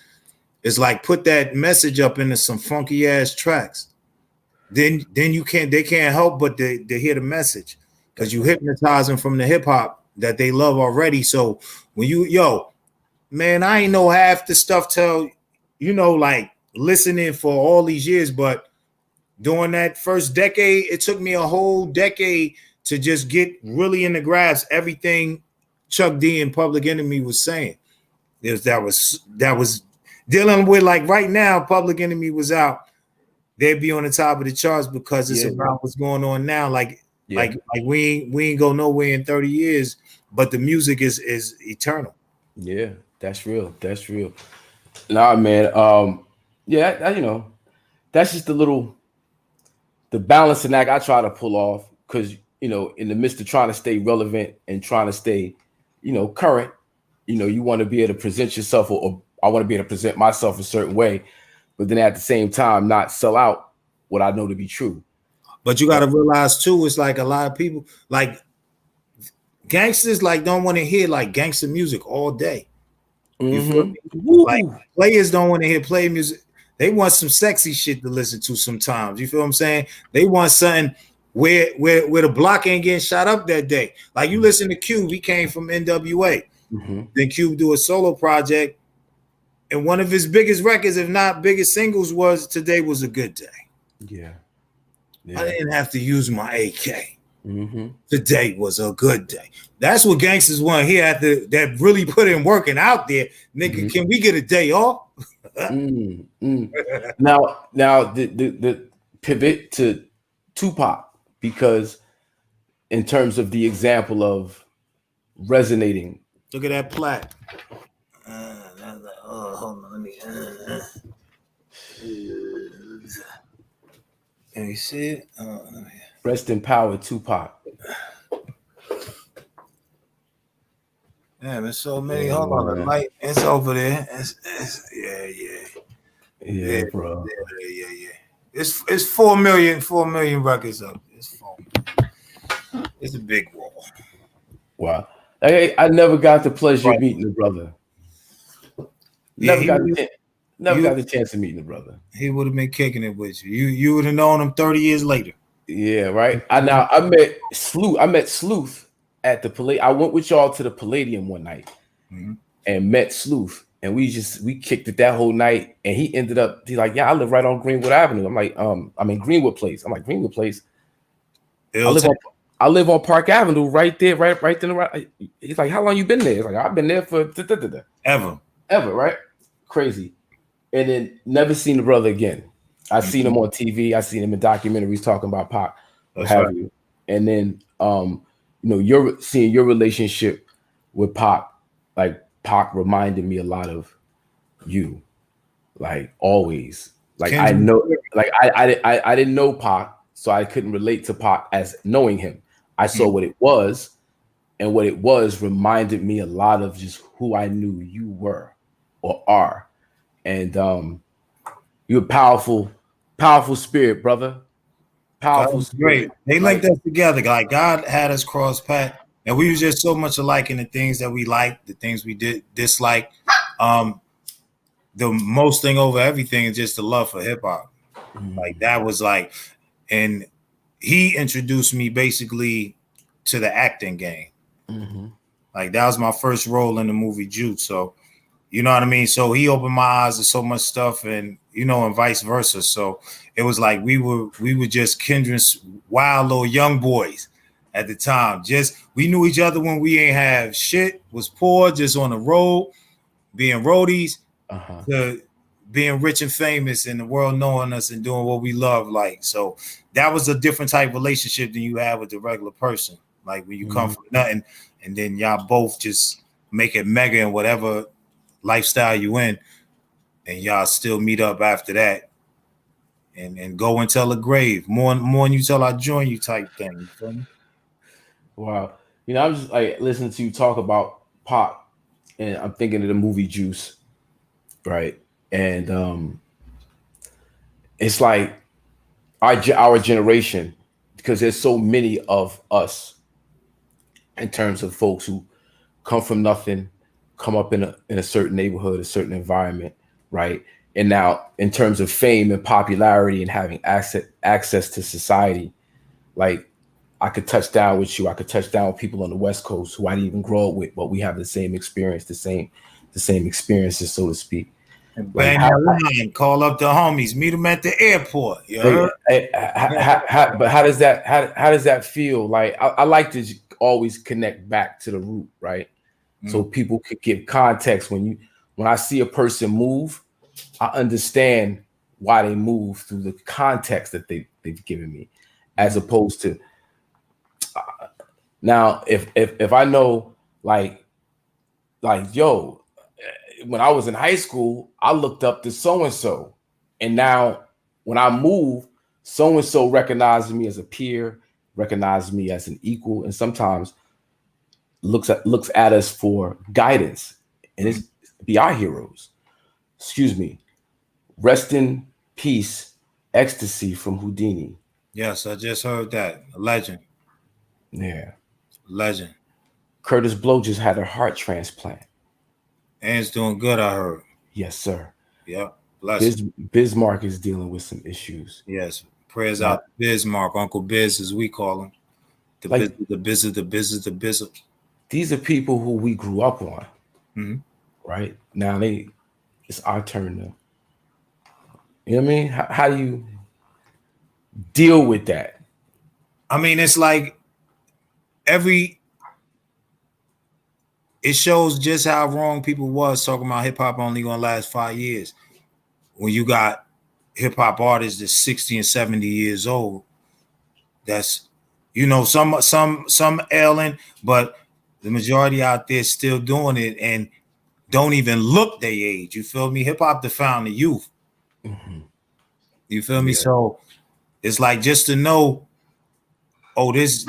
is like put that message up into some funky ass tracks. Then they can't help but to hear the message because you hypnotize them from the hip hop that they love already. So when man, I ain't know half the stuff till, you know, like listening for all these years, but during that first decade, it took me a whole decade to just get really in the grasp everything Chuck D and Public Enemy was saying. That was dealing with, like right now, Public Enemy was out. They'd be on the top of the charts because it's about what's going on now. Like we ain't go nowhere in 30 years, but the music is eternal. Yeah, that's real. Nah, man. Yeah, that's just the balancing act I try to pull off because in the midst of trying to stay relevant and trying to stay, current, you want to be able to present yourself, or I want to be able to present myself a certain way, but then at the same time not sell out what I know to be true. But you got to realize too, it's like a lot of people like gangsters like don't want to hear like gangster music all day. You feel me? Like players don't want to hear play music. They want some sexy shit to listen to sometimes. You feel what I'm saying? They want something where the block ain't getting shot up that day. Like you listen to Cube, he came from NWA. Then Cube do a solo project, and one of his biggest records, if not biggest singles, was "Today Was a Good Day." Yeah. I didn't have to use my AK. Today was a good day. That's what gangsters want here after that really put in working out there. Nigga, can we get a day off? Now the pivot to Tupac, because in terms of the example of resonating. Look at that plaque. Hold on, let me. Can you see it? Rest in power, Tupac. Yeah, there's so many. Hold on, the light. It's over there. Yeah, bro. Yeah. It's 4 million records up. It's a big wall. Wow. I never got the pleasure of meeting the brother. Never got the chance of meeting the brother. He would have been kicking it with you. You would have known him 30 years later. Yeah, right. I met Sleuth at the Palladium. I went with y'all to the Palladium one night and met Sleuth, and we kicked it that whole night. And he's like, yeah, I live right on Greenwood Avenue. I'm like, Greenwood Place. I'm like, Greenwood Place. I live on Park Avenue, right there, right there. He's like, how long you been there? He's like, I've been there for ever, right? Crazy. And then never seen the brother again. I seen him on TV. I seen him in documentaries talking about Pac, what have you. And then, you're seeing your relationship with Pac. Like Pac reminded me a lot of you, like always. Like I know, like I didn't know Pac, so I couldn't relate to Pac as knowing him. I saw what it was, and what it was reminded me a lot of just who I knew you were or are. And you're a powerful spirit, brother. Powerful spirit. Great. They linked us together. Like God had us cross path, and we was just so much alike in the things that we liked, the things we did dislike. The most thing over everything is just the love for hip hop. Like that was like, and he introduced me basically to the acting game. Like that was my first role in the movie Jude. So, you know what I mean? So he opened my eyes to so much stuff, and and vice versa. So it was like we were just kindred, wild little young boys at the time. Just we knew each other when we ain't have shit, was poor, just on the road, being roadies, to being rich and famous and the world knowing us and doing what we love. Like, so that was a different type of relationship than you have with the regular person. Like when you come from nothing and then y'all both just make it mega in whatever lifestyle you in, and y'all still meet up after that and go until the grave. More than you tell I join you type thing. You feel me? Wow. I'm just like listening to you talk about Pac, and I'm thinking of the movie Juice, right? And it's like our generation, because there's so many of us in terms of folks who come from nothing, come up in a certain neighborhood, a certain environment, right? And now in terms of fame and popularity and having access to society, like I could touch down with you. I could touch down with people on the West Coast who I didn't even grow up with, but we have the same experience, the same experiences, so to speak. And bang that line, call up the homies, meet them at the airport. You heard? But how does that feel? Like I like to always connect back to the root, right? So people could give context when I see a person move, I understand why they move through the context that they've given me, as opposed to now if I know like yo, when I was in high school, I looked up to so and so, And now when I move, so and so recognizes me as a peer, recognizes me as an equal, and sometimes looks at us for guidance, and it's be our heroes. Excuse me. Rest in peace, Ecstasy from Houdini. Yes, I just heard that. A legend. Yeah. Legend. Curtis Blow just had a heart transplant. And it's doing good, I heard. Yes, sir. Yep. Bless him. Bismarck is dealing with some issues. Yes. Prayers out to Bismarck, Uncle Biz, as we call him. The Biz. These are people who we grew up on. Mm-hmm. Right? Now it's our turn to, you know what I mean? How do you deal with that? I mean, it's like it shows just how wrong people was talking about hip hop only gonna last 5 years. When you got hip hop artists that's 60 and 70 years old, that's, you know, some ailing, but the majority out there still doing it and don't even look their age. You feel me? Hip hop defined the youth. Mm-hmm. You feel me? So it's like, just to know, oh, this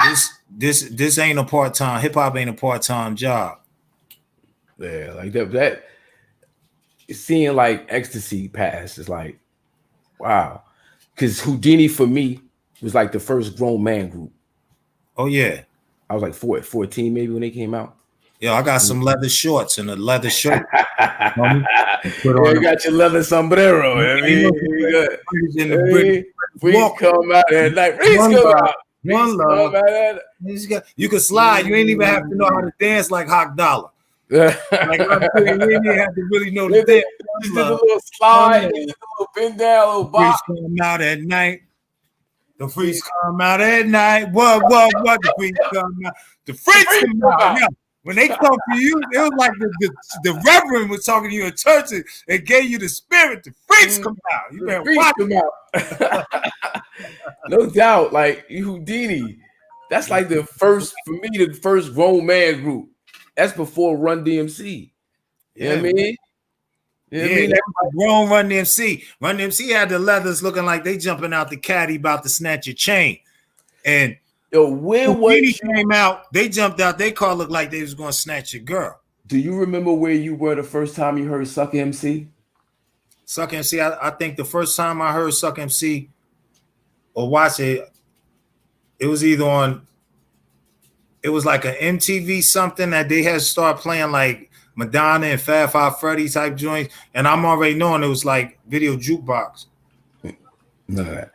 ain't a part-time, hip hop ain't a part-time job. Yeah, like that seeing like Ecstasy pass is like, wow. Because Houdini for me was like the first grown man group. Oh yeah. I was like 14 maybe when they came out. Yo, I got some leather shorts and a leather shirt. You got your leather sombrero. Freeze come out at night. Freeze come out. One love. You can slide. You ain't even have to know how to dance like Hawk Dollar. Like, you ain't even have to really know the dance. Just did a little slide, a little bend down, a little box. Freeze come out at night. The freaks come out at night. What? The freaks come out. The freaks come out. Yeah. When they talk to you, it was like the reverend was talking to you in church and gave you the spirit. The freaks come out. You better watch them out. No doubt. Like Houdini, that's like the first grown man group. That's before Run DMC. You know what I mean? You know what I mean? That's grown Run DMC. Run DMC had the leathers looking like they jumping out the caddy about to snatch your chain. And when came out, they jumped out. Their car looked like they was going to snatch your girl. Do you remember where you were the first time you heard Suck MC? Suck MC, I think the first time I heard Suck MC or watch it, it was either on, it was like an MTV something that they had started playing like Madonna and Fab Five Freddy type joints, and I'm already knowing it was like video jukebox. No.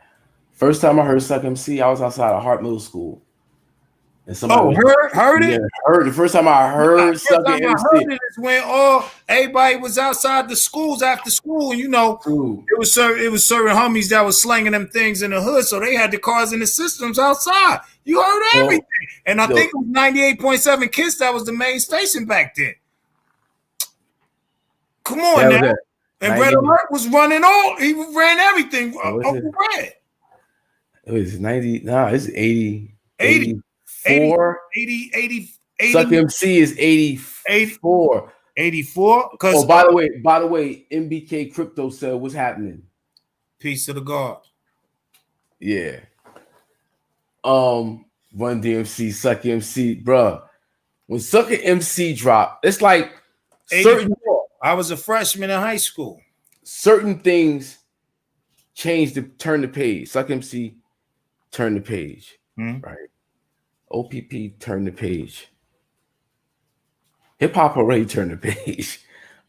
First time I heard Suck MC, I was outside of Hart Middle School. And heard it? Yeah, heard it. The first time I heard Suck MC. I heard it is when everybody was outside the schools after school, and you know, it was certain homies that was slanging them things in the hood, so they had the cars and the systems outside. You heard everything. And I think it was 98.7 Kiss that was the main station back then. Come on now. And Red Alert was running he ran everything. Uncle Red. It was 90. No, it's 80. 84. 80. Suck MC is 84. 84. By the way, MBK Crypto said, what's happening? Peace to the God. Yeah. Run DMC, Suck MC, bruh. When Suck MC dropped, it's like I was a freshman in high school. Certain things turn the page. Suck MC turn the page. Right. OPP turn the page. Hip hop already turned the page.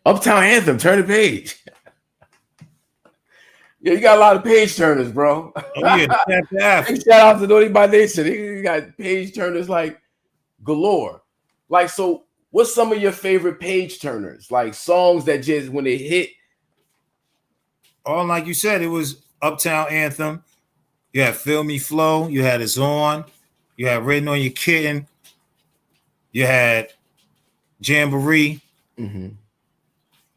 Uptown Anthem turn the page. Yeah, you got a lot of page turners, bro. Oh yeah, shout out to Naughty by Nation. You got page turners like galore. Like, so what's some of your favorite page turners? Like songs that just when they hit. Like you said, it was Uptown Anthem. You had Feel Me Flow. You had It's On. You had Written on Your Kitten. You had Jamboree. Mm-hmm.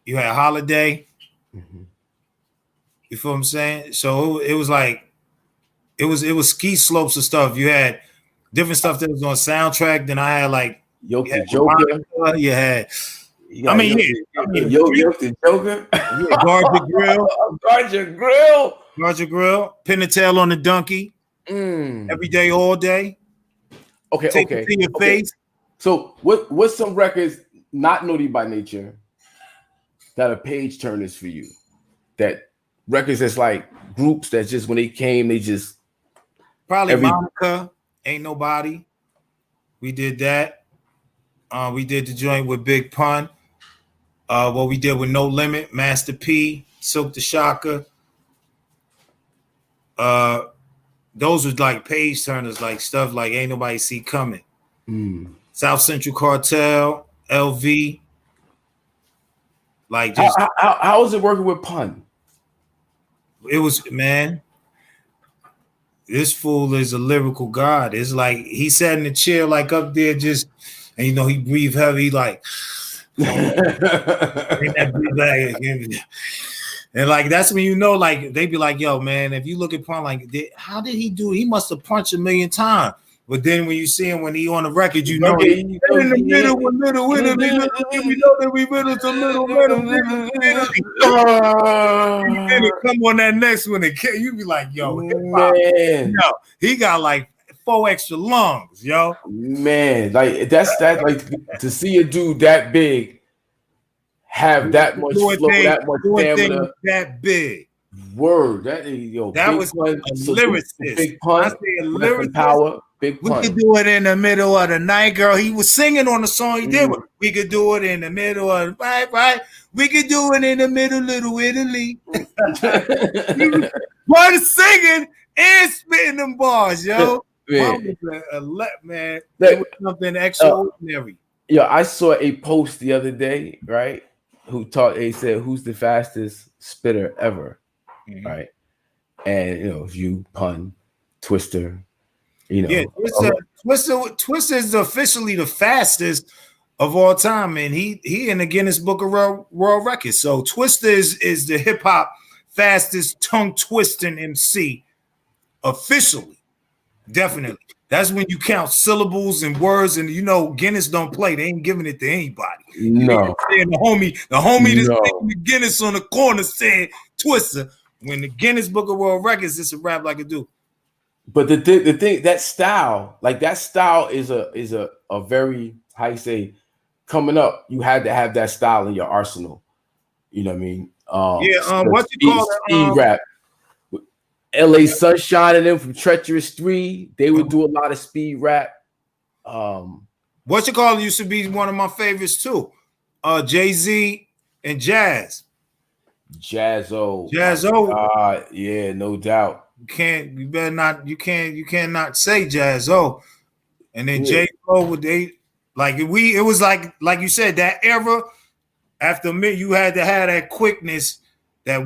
You had Holiday. Mm-hmm. You feel what I'm saying? So it was like, it was ski slopes and stuff. You had different stuff that was on soundtrack. Then I had like Joker. You had I mean, Yo, the Joker. Yeah, guard your grill. Guard your grill. Guard your grill. Pin the tail on the donkey. Every day, all day. Take it to your face. So what's some records not Naughty by Nature that are page turners for you? That records that's like groups that just when they came, they just probably Monica, Ain't Nobody. We did that. We did the joint with Big Pun. What we did with No Limit, Master P, Silk the Shocker. Those was like page turners, like stuff like Ain't Nobody See Coming. South Central Cartel, LV. Like just how was it working with Pun? It was, man. This fool is a lyrical god. It's like he sat in the chair, like up there, just and he breathed heavy, like and like that's when like they be like, yo, man, if you look at Pun, like, how did he do it? He must have punched 1 million times. But then when you see him when he on the record, he's in the middle with Little Italy. We know that we middle to Little Italy. Come on that next one, and you be like, yo, man, yo, he got like 4 extra lungs, yo. Man, like that's like to see a dude that big have that much flow, that much stamina, that big. Word, that was a lyricist. Big Pun, I say a lyricist. Power. Big Pun. We could do it in the middle of the night, girl. He was singing on the song he did. We could do it in the middle of right. We could do it in the middle, Little Italy. One singing and spitting them bars, yo. Man, man, it was something extraordinary. I saw a post the other day, right? He said, "Who's the fastest spitter ever?" Right, and you, Pun, Twister. Twister is officially the fastest of all time, and he in the Guinness Book of World Records. So Twister is the hip hop fastest tongue twisting MC officially, definitely. That's when you count syllables and words, and Guinness don't play. They ain't giving it to anybody. No, the homie that's taking the Guinness on the corner said Twister. When the Guinness Book of World Records, it's a rap like a dude. But the thing that style is a very, how you say, coming up, you had to have that style in your arsenal. You know what I mean? What you call it? Speed rap. LA Sunshine and them from Treacherous 3, they would do a lot of speed rap. What you call it used to be one of my favorites too. Jay-Z and Jazzo. Yeah, no doubt. You cannot say Jazzo. And then J-Lo it was like you said, that era after me, you had to have that quickness that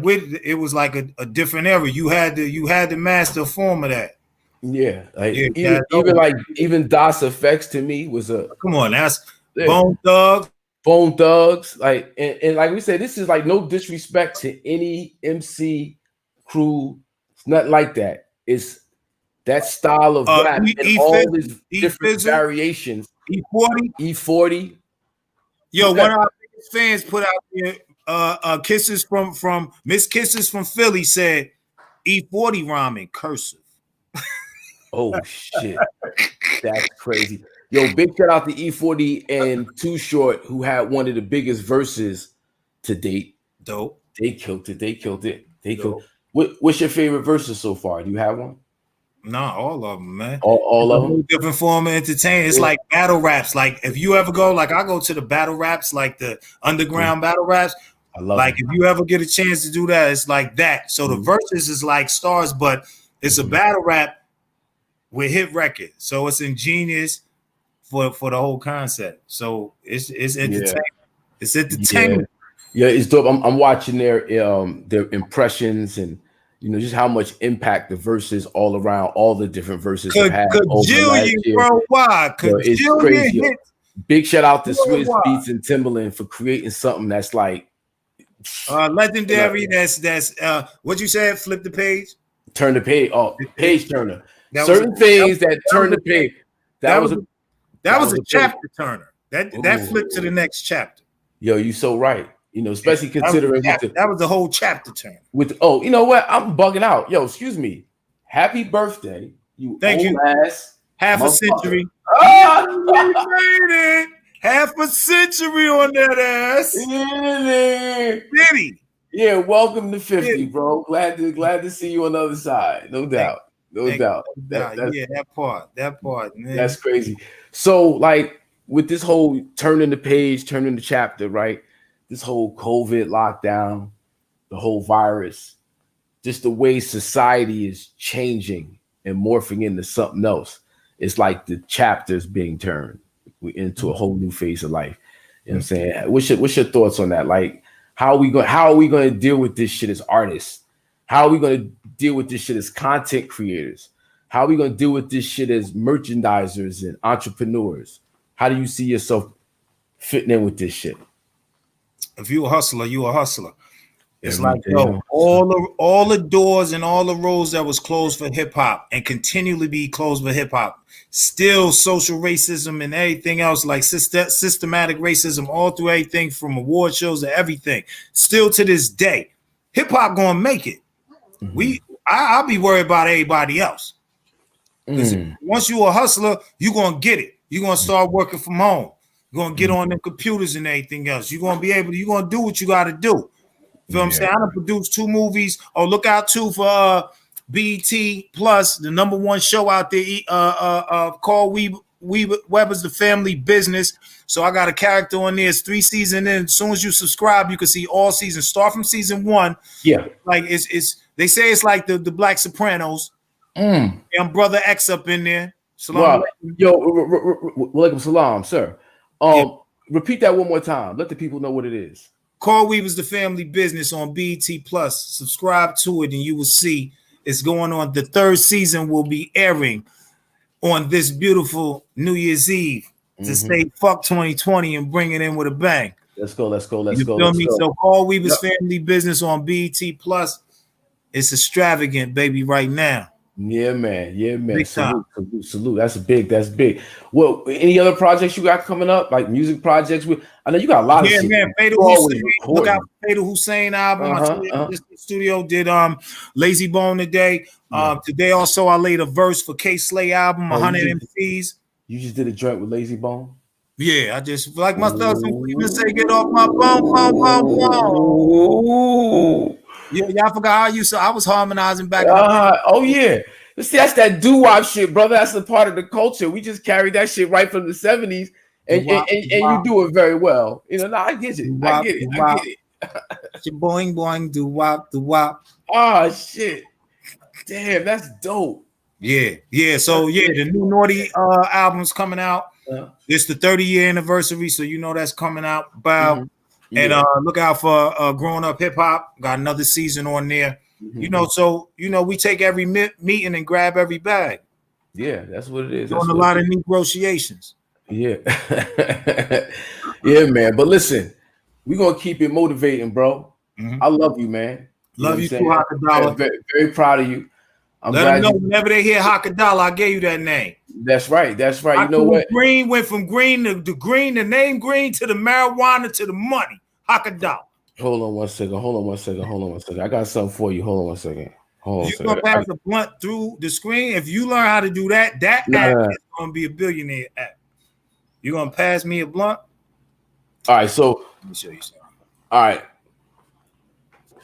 it was like a different era. You had to master a form of that. Yeah. Even DOS Effects to me was come on, that's Bone Thugs. Bone Thugs, like and like we said, this is like no disrespect to any MC crew. It's not like that. It's that style of rap and all these different variations. E40. Yo, one of our biggest fans put out there kisses from Miss Kisses from Philly said E40 rhyming cursive. Oh shit. That's crazy. Yo, big shout out to E40 and Too Short, who had one of the biggest verses to date. Dope. They killed it. What's your favorite verses so far? Do you have one? Nah, all of them, man. All of them? Different form of entertainment. It's like battle raps. Like if you ever go, like I go to the battle raps, like the underground battle raps. I love like if you ever get a chance to do that, it's like that. So the verses is like stars, but it's a battle rap with hit record. So it's ingenious for the whole concept. So it's entertainment. It's entertainment. Yeah, it's dope. I'm watching their impressions and just how much impact the verses all around, all the different verses have had over last year. Worldwide. It's crazy. Big shout out to Swizz Beatz and Timbaland for creating something that's like legendary. That's what you said. Flip the page. Turn the page. Oh, page turner. Certain things that turn the page. That was a chapter turner. That flipped to the next chapter. Yo, you so right. You know, especially considering that was the whole chapter turn. Oh, you know what? I'm bugging out. Yo, excuse me. Happy birthday, you Thank old you. ass. Half a century. Ah! We made it. Half a century on that ass. Diddy. Yeah, welcome to 50, bro. Glad to see you on the other side. No doubt. No doubt. That part, man. That's crazy. So, like, with this whole turning the page, turning the chapter, right? This whole COVID lockdown, the whole virus, just the way society is changing and morphing into something else. It's like the chapters being turned into a whole new phase of life. You know what I'm saying? What's your thoughts on that? Like, how are we going to deal with this shit as artists? How are we going to deal with this shit as content creators? How are we going to deal with this shit as merchandisers and entrepreneurs? How do you see yourself fitting in with this shit? If you're a hustler, you're a hustler. It's like, yo, all the doors and all the roads that was closed for hip hop and continually be closed for hip hop, still social racism and everything else, like systematic racism all through everything from award shows to everything. Still to this day, hip hop gonna make it. I'll be worried about everybody else. Once you a hustler, you gonna get it. You're gonna start working from home. You're gonna get on the computers and everything else. You're gonna do what you gotta do. Feel what I'm saying? I done produced 2 movies. Oh, look out too for BET Plus, the #1 show out there, called Weber's The Family Business. So I got a character on there. It's 3 seasons in. As soon as you subscribe, you can see all seasons. Start from season 1. Yeah. Like it's they say it's like the Black Sopranos. And Brother X up in there. Salam. Wow. Yo, walaikum salam, sir. Repeat that one more time. Let the people know what it is. Carl Weaver's The Family Business on BET Plus. Subscribe to it and you will see it's going on. The 3rd season will be airing on this beautiful New Year's Eve to say fuck 2020 and bring it in with a bang. Let's go. You feel me? So Carl Weaver's Family Business on BET Plus. It's extravagant, baby, right now. Yeah, man. Salute. That's big. Well, any other projects you got coming up, like music projects? I know you got a lot of shit. Yeah, man. Look out for Fatal Hussein album. I just the studio did Lazy Bone today. Today also I laid a verse for K Slay album, 100 MCs. You just did a joint with Lazy Bone? Yeah, I just like my stuff. Even say get off my bone. Yeah, y'all forgot how I was harmonizing back. Oh yeah, see, that's that doo-wop shit, brother. That's a part of the culture. We just carried that shit right from the 70s, and you do it very well. You know, I get it. I get it. Boing boing doo-wop. Oh shit, damn, that's dope. Yeah. So the new Naughty album's coming out. It's the 30-year anniversary, so you know that's coming out. And look out for Growing Up Hip Hop. Got another season on there. You know, so we take every meeting and grab every bag. Yeah, that's what it is. Doing a lot of negotiations. Yeah. Yeah, man. But listen, we're gonna keep it motivating, bro. I love you, man. Love you too, Hakadala. Very, very proud of you. Let them know whenever they hear Hakadala, I gave you that name. That's right. You know what? Green went from green to green, the name green, to the marijuana to the money. Hakadala. Hold on one second. I got something for you. Hold on one second. You're gonna pass the blunt through the screen. If you learn how to do that app is gonna be a billionaire app. You're gonna pass me a blunt. All right, so let me show you something. All right.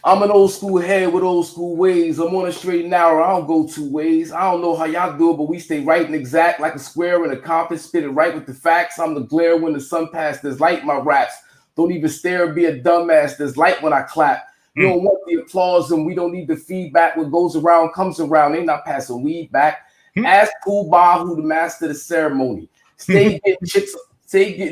I'm an old school head with old school ways. I'm on a straight and narrow. I don't go 2 ways. I don't know how y'all do it, but we stay right and exact like a square and a compass, spit it right with the facts. I'm the glare when the sun passes. There's light in my raps. Don't even stare and be a dumbass. There's light when I clap. You don't want the applause and we don't need the feedback. What goes around comes around. They not passing weed back. Ask Cool Ba who the master of the ceremony. Stay getting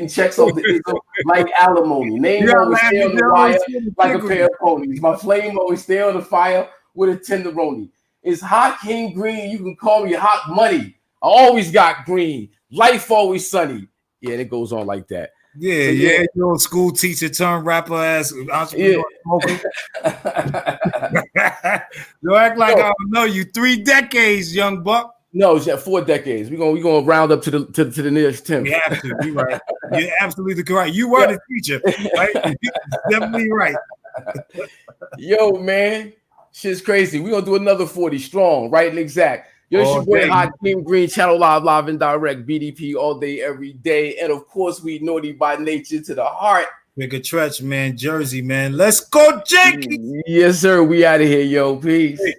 checks off the Izzo like alimony. Name always stay on the wire like a pair of ponies. My flame always stay on the fire with a tenderoni. It's Hot King Green. You can call me Hot Money. I always got green. Life always sunny. Yeah, and it goes on like that. Yeah, you know, school teacher turned rapper ass entrepreneur. Don't act like I don't know you. 3 decades, young buck. No, it's 4 decades. We're gonna round up to the nearest 10. We have to. You right. You're absolutely correct. You were the teacher, right? Definitely right. Yo, man, shit's crazy. We're gonna do another 40 strong, right and exact. Yo, it's All your boy day. Hakeem Green, Channel Live and Direct, BDP all day, every day. And of course, we naughty by nature to the heart. Bigger Tretch, man, Jersey, man. Let's go, Jake. Yes, sir. We out of here, yo. Peace. Hey.